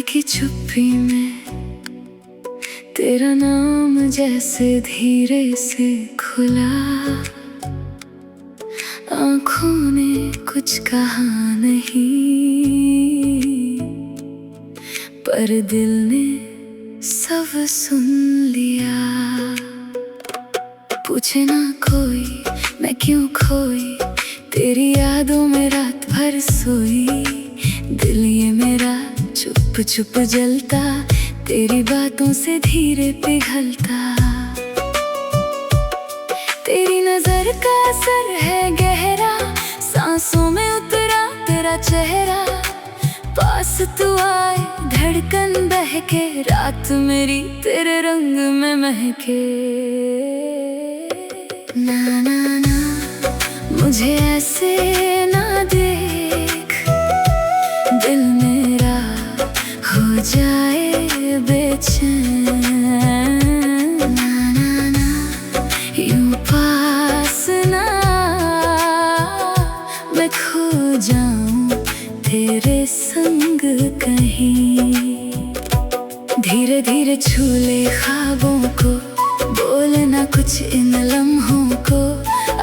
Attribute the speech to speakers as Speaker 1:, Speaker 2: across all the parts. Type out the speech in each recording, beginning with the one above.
Speaker 1: की चुप्पी में तेरा नाम जैसे धीरे से खुला। आँखों ने कुछ कहा नहीं पर दिल ने सब सुन लिया। पूछे ना कोई मैं क्यों खोई, तेरी यादों में रात भर सोई। दिल ये मेरा चुप चुप जलता, तेरी बातों से धीरे पिघलता। तेरी नजर का असर है गहरा, सांसों में उतरा तेरा चेहरा। पास तू आए धड़कन बहके, रात मेरी तेरे रंग में महके। ना ना ना मुझे ऐसे ना देख, दिल मेरा हो जाए बेचैन। ना ना ना यूं पास ना मैं खो जाऊं तेरे संग कहीं। धीरे धीरे छू ले ख्वाबों को, बोलना कुछ इन लम्हों को।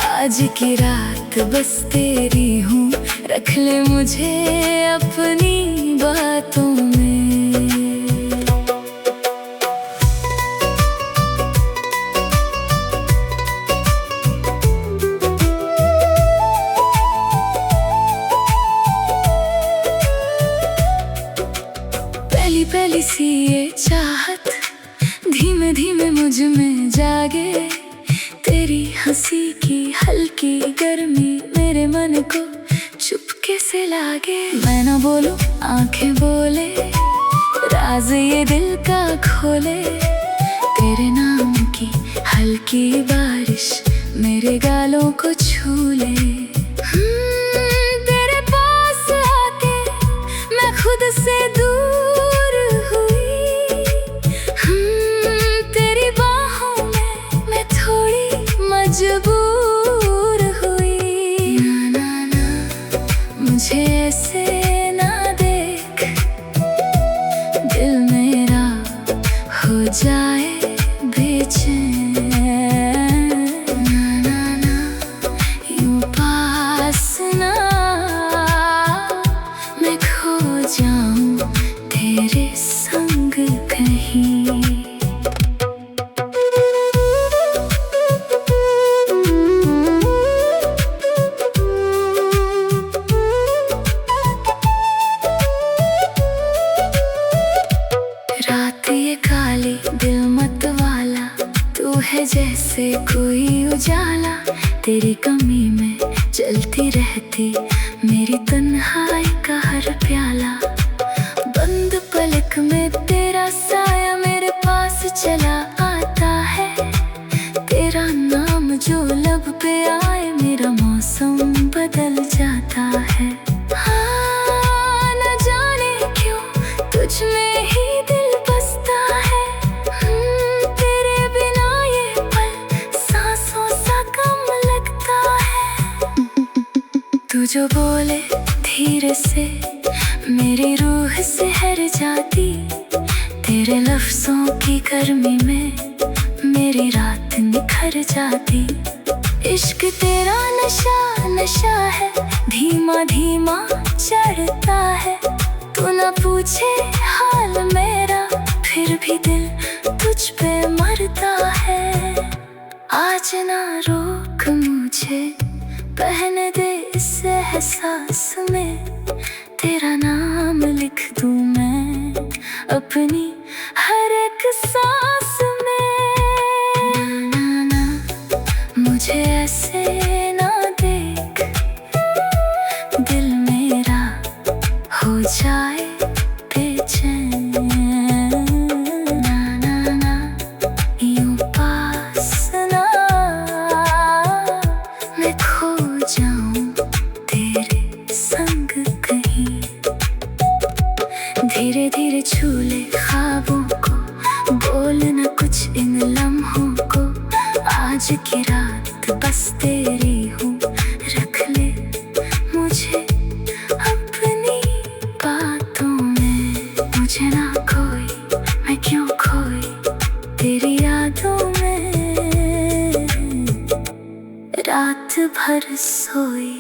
Speaker 1: आज की रात बस तेरी हूँ, रख ले मुझे अपनी बातों में। पहली पहली सी ये चाहत धीमे धीमे मुझ में जागे। तेरी हंसी की हल्की गर्मी मेरे मन को चुपके से लागे। मैं ना बोलूं आंखें बोले, राज ये दिल का खोले। तेरे नाम की हल्की बारिश मेरे गालों को छू ले। तेरे पास आके मैं खुद से दूर हुई। तेरी बाहों में मैं थोड़ी मजबूर हुई। ना ना ना मुझे ऐसे ना देख, दिल मेरा हो जाए बेचैन। ना ना ना यूं पास ना मैं खो जाऊं तेरे संग कहीं। रात ये काली दिल मत वाला, तू है जैसे कोई उजाला। तेरी कमी में जलती रहती मेरी तन्हाई का हर प्याला। बंद पलक में तेरा साया मेरे पास चला आता है। तेरा नाम जो लब पे आए मेरा मौसम बदल जाता है। हाँ न जाने क्यों तुझ में ही दिल बसता है। तेरे बिना ये पल सांसों सा कम लगता है। तू जो बोले धीरे से मेरी रूह सिहर जाती। तेरे लफ्जों की गर्मी में मेरी रात निखर जाती। इश्क तेरा नशा नशा है, धीमा धीमा चढ़ता है। तू न पूछे हाल मेरा, फिर भी दिल तुझ पे मरता है। आज ना रोक मुझे, पहने दे इस एहसास में। तेरा नाम लिख दूं मैं अपनी हर एक सांस में। ना ना मुझे ऐसे ना देख, दिल मेरा हो जाए बेचैन। ना ना ना यूं पास ना मैं खो जाऊं तेरे संग कहीं। धीरे धीरे छू ले ख्वाबों को, बोलना कुछ इन लम्हों को। आज की रात बस तेरी हूँ, रख ले मुझे अपनी बातों में। मुझे ना रात भर सोई।